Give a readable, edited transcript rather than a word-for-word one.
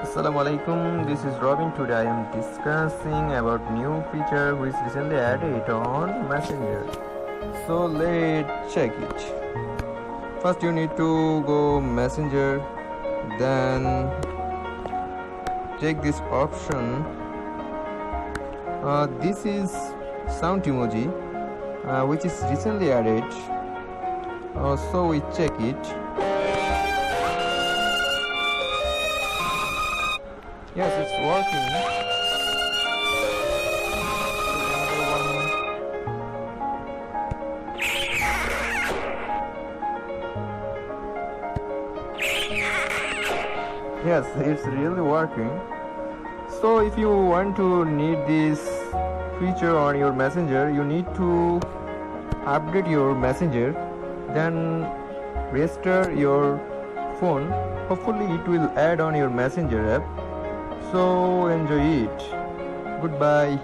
Assalamualaikum, this is Robin. Today I am discussing about new feature which recently added on Messenger. So let's check it. First you need to go Messenger, then take this option. This is sound emoji which is recently added. So we check it. Yes, it's working. Yes, it's really working. So if you want to need this feature on your messenger, you need to update your messenger, then restore your phone. Hopefully it will add on your messenger app. So enjoy it. Goodbye.